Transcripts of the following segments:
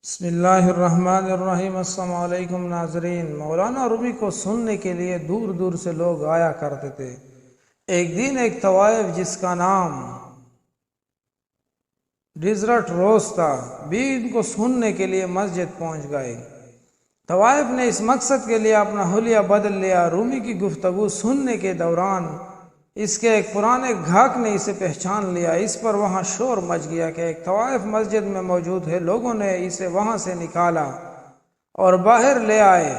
بسم اللہ الرحمن الرحیم۔ السلام علیکم ناظرین، مولانا رومی کو سننے کے لیے دور دور سے لوگ آیا کرتے تھے۔ ایک دن ایک طوائف جس کا نام ڈیزرٹ روز تھا بھی ان کو سننے کے لیے مسجد پہنچ گئے۔ طوائف نے اس مقصد کے لیے اپنا حلیہ بدل لیا۔ رومی کی گفتگو سننے کے دوران اس کے ایک پرانے گھاک نے اسے پہچان لیا۔ اس پر وہاں شور مچ گیا کہ ایک طوائف مسجد میں موجود ہے۔ لوگوں نے اسے وہاں سے نکالا اور باہر لے آئے۔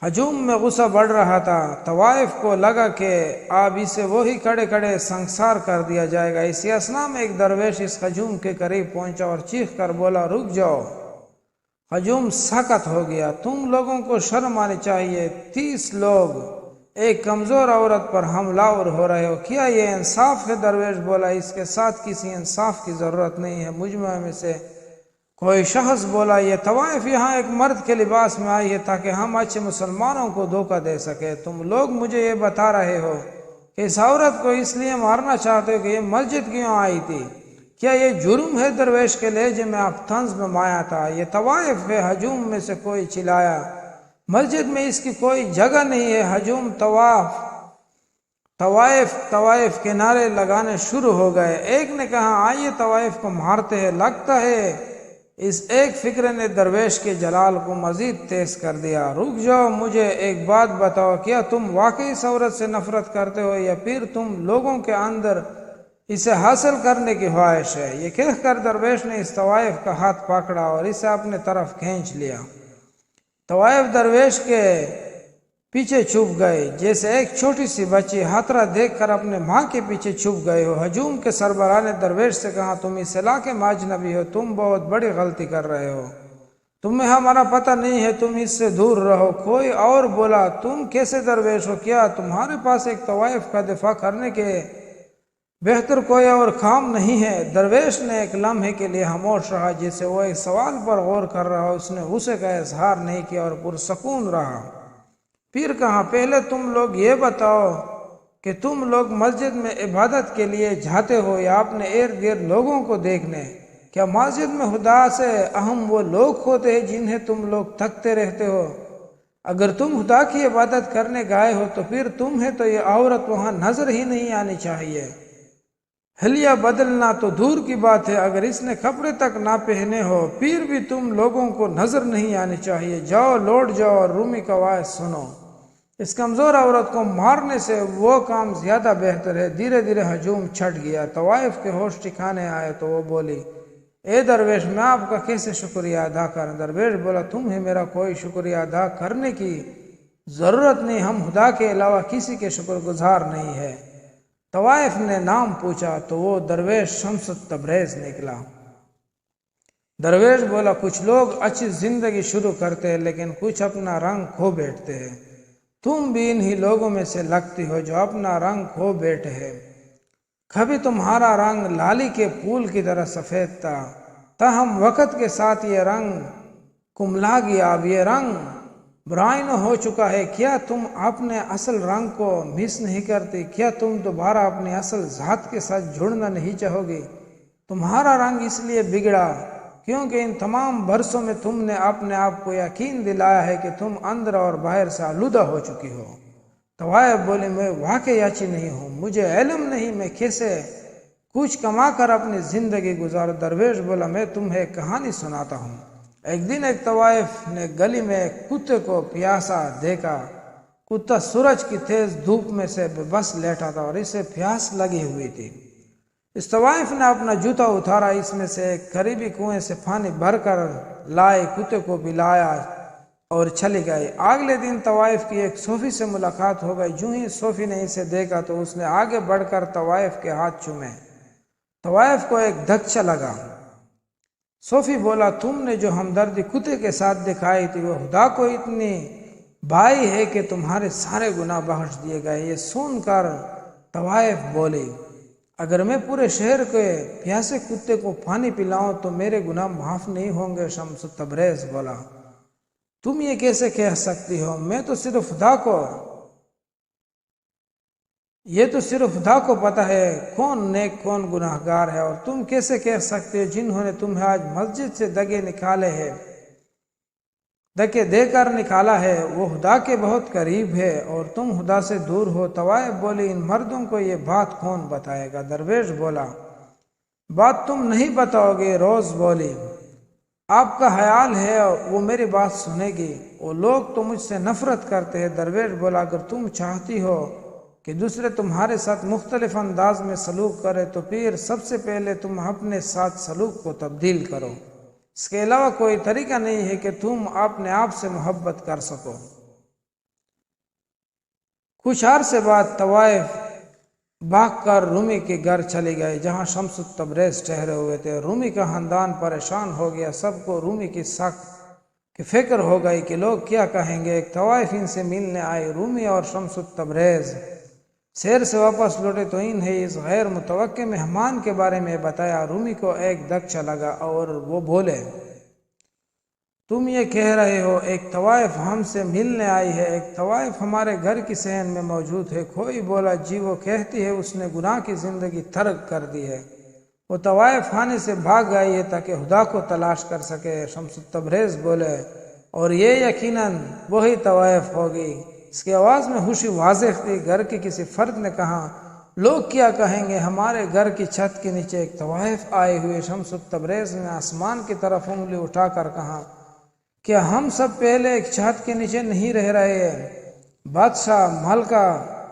ہجوم میں غصہ بڑھ رہا تھا۔ طوائف کو لگا کہ اب اسے وہی کڑے کڑے سنسار کر دیا جائے گا۔ اسی اثنا میں ایک درویش اس ہجوم کے قریب پہنچا اور چیخ کر بولا، رک جاؤ۔ ہجوم سکت ہو گیا۔ تم لوگوں کو شرم آنی چاہیے، 30 لوگ ایک کمزور عورت پر حملہ آور ہو رہے ہو، کیا یہ انصاف ہے؟ درویش بولا، اس کے ساتھ کسی انصاف کی ضرورت نہیں ہے۔ مجمع میں سے کوئی شخص بولا، یہ طوائف یہاں ایک مرد کے لباس میں آئی ہے تاکہ ہم اچھے مسلمانوں کو دھوکہ دے سکے۔ تم لوگ مجھے یہ بتا رہے ہو کہ اس عورت کو اس لیے مارنا چاہتے ہو کہ یہ مسجد کیوں آئی تھی؟ کیا یہ جرم ہے؟ درویش کے لہجے میں اب طنز میں مایا تھا۔ یہ طوائف ہے۔ ہجوم میں سے کوئی چلایا، مسجد میں اس کی کوئی جگہ نہیں ہے۔ ہجوم طوائف کے نعرے لگانے شروع ہو گئے۔ ایک نے کہا، آئیے طوائف کو مارتے ہیں۔ لگتا ہے اس ایک فکر نے درویش کے جلال کو مزید تیز کر دیا۔ رک جاؤ، مجھے ایک بات بتاؤ، کیا تم واقعی اس عورت سے نفرت کرتے ہو یا پھر تم لوگوں کے اندر اسے حاصل کرنے کی خواہش ہے؟ یہ کہہ کر درویش نے اس طوائف کا ہاتھ پکڑا اور اسے اپنے طرف کھینچ لیا۔ طوائف درویش کے پیچھے چھپ گئے جیسے ایک چھوٹی سی بچی خطرہ دیکھ کر اپنے ماں کے پیچھے چھپ گئے ہو۔ ہجوم کے سربراہ نے درویش سے کہا، تم اس علاقے میں اجنبی ہو، تم بہت بڑی غلطی کر رہے ہو، تمہیں ہمارا پتہ نہیں ہے، تم اس سے دور رہو۔ کوئی اور بولا، تم کیسے درویش ہو؟ کیا تمہارے پاس ایک طوائف کا دفاع کرنے کے بہتر کوئی اور کام نہیں ہے؟ درویش نے ایک لمحے کے لیے خاموش رہا، جیسے وہ ایک سوال پر غور کر رہا ہو۔ اس نے غصے کا اظہار نہیں کیا اور پرسکون رہا۔ پھر کہا، پہلے تم لوگ یہ بتاؤ کہ تم لوگ مسجد میں عبادت کے لیے جاتے ہو یا اپنے ارد گرد لوگوں کو دیکھنے؟ کیا مسجد میں خدا سے اہم وہ لوگ ہوتے ہیں جنہیں تم لوگ تکتے رہتے ہو؟ اگر تم خدا کی عبادت کرنے گئے ہو تو پھر تمہیں تو یہ عورت وہاں نظر ہی نہیں آنی چاہیے۔ حلیہ بدلنا تو دور کی بات ہے، اگر اس نے کپڑے تک نہ پہنے ہو پھر بھی تم لوگوں کو نظر نہیں آنی چاہیے۔ جاؤ، لوٹ جاؤ اور رومی کا وعظ سنو۔ اس کمزور عورت کو مارنے سے وہ کام زیادہ بہتر ہے۔ دھیرے دھیرے ہجوم چھٹ گیا۔ طوائف کے ہوش ٹھکانے آئے تو وہ بولی، اے درویش، میں آپ کا کیسے شکریہ ادا کروں؟ درویش بولا، تمہیں میرا کوئی شکریہ ادا کرنے کی ضرورت نہیں، ہم خدا کے علاوہ کسی کے شکر گزار نہیں ہے۔ طوائف نے نام پوچھا تو وہ درویش شمس تبریز نکلا۔ درویش بولا، کچھ لوگ اچھی زندگی شروع کرتے ہیں لیکن کچھ اپنا رنگ کھو بیٹھتے ہیں۔ تم بھی انہی لوگوں میں سے لگتی ہو جو اپنا رنگ کھو بیٹھے ہیں۔ کبھی تمہارا رنگ لالی کے پھول کی طرح سفید تھا، تاہم وقت کے ساتھ یہ رنگ کملا گیا، اب یہ رنگ برائن ہو چکا ہے۔ کیا تم اپنے اصل رنگ کو مس نہیں کرتی؟ کیا تم دوبارہ اپنی اصل ذات کے ساتھ جڑنا نہیں چاہو گی؟ تمہارا رنگ اس لیے بگڑا کیونکہ ان تمام برسوں میں تم نے اپنے آپ کو یقین دلایا ہے کہ تم اندر اور باہر سے آلودہ ہو چکی ہو۔ طوائف بولے، میں واقعی اچھی نہیں ہوں، مجھے علم نہیں میں کیسے کچھ کما کر اپنی زندگی گزاروں۔ درویش بولا، میں تمہیں ایک کہانی سناتا ہوں۔ ایک دن ایک طوائف نے گلی میں ایک کتے کو پیاسا دیکھا۔ کتا سورج کی تیز دھوپ میں سے بے بس لیٹا تھا اور اسے پیاس لگی ہوئی تھی۔ اس طوائف نے اپنا جوتا اتارا، اس میں سے ایک قریبی کنویں سے پانی بھر کر لائے، کتے کو پلایا اور چلی گئی۔ اگلے دن طوائف کی ایک صوفی سے ملاقات ہو گئی۔ جو ہی صوفی نے اسے دیکھا تو اس نے آگے بڑھ کر طوائف کے ہاتھ چومے۔ طوائف کو ایک دھچکا لگا۔ صوفی بولا، تم نے جو ہمدردی کتے کے ساتھ دکھائی تھی وہ خدا کو اتنی بھائی ہے کہ تمہارے سارے گناہ بخش دیے گئے۔ یہ سن کر طوائف بولی، اگر میں پورے شہر کے پیاسے کتے کو پانی پلاؤں تو میرے گناہ معاف نہیں ہوں گے؟ شمس تبریز بولا، تم یہ کیسے کہہ سکتی ہو؟ میں تو صرف خدا کو یہ تو صرف خدا کو پتہ ہے کون نیک کون گناہگار ہے، اور تم کیسے کہہ سکتے ہو جنہوں نے تمہیں آج مسجد سے دکے دے کر نکالا ہے وہ خدا کے بہت قریب ہے اور تم خدا سے دور ہو۔ طوائف بولی ان مردوں کو یہ بات کون بتائے گا؟ درویش بولا بات تم نہیں بتاؤ گے۔ روز بولی آپ کا خیال ہے وہ میری بات سنے گی، وہ لوگ تو مجھ سے نفرت کرتے ہیں۔ درویش بولا اگر تم چاہتی ہو کہ دوسرے تمہارے ساتھ مختلف انداز میں سلوک کرے تو پھر سب سے پہلے تم اپنے ساتھ سلوک کو تبدیل کرو، اس کے علاوہ کوئی طریقہ نہیں ہے کہ تم اپنے آپ سے محبت کر سکو۔ کچھ عرصے بعد طوائف بھاگ کر رومی کے گھر چلے گئے جہاں شمس تبریز ٹھہرے ہوئے تھے۔ رومی کا خاندان پریشان ہو گیا، سب کو رومی کی سخت کی فکر ہو گئی کہ لوگ کیا کہیں گے۔ ایک طوائف ان سے ملنے آئے۔ رومی اور شمس تبریز سیر سے واپس لوٹے تو انہیں اس غیر متوقع مہمان کے بارے میں بتایا۔ رومی کو ایک دھچکا لگا اور وہ بولے تم یہ کہہ رہے ہو ایک طوائف ہم سے ملنے آئی ہے، ایک طوائف ہمارے گھر کی صحن میں موجود ہے؟ کوئی بولا جی وہ کہتی ہے اس نے گناہ کی زندگی ترک کر دی ہے، وہ طوائف خانے سے بھاگ آئی ہے تاکہ خدا کو تلاش کر سکے۔ شمس تبریز بولے اور یہ یقیناً وہی طوائف ہوگی۔ اس کی آواز میں خوشی واضح تھی۔ گھر کے کسی فرد نے کہا لوگ کیا کہیں گے؟ ہمارے گھر کی چھت کے نیچے ایک طوائف آئے ہوئے۔ شمس تبریز نے آسمان کی طرف انگلی اٹھا کر کہا کیا ہم سب پہلے ایک چھت کے نیچے نہیں رہ رہے ہیں؟ بادشاہ، ملکہ،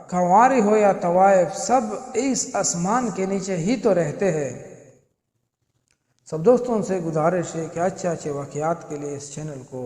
کنواری ہو یا طوائف، سب اس آسمان کے نیچے ہی تو رہتے ہیں۔ سب دوستوں سے گزارش ہے کہ اچھے واقعات کے لیے اس چینل کو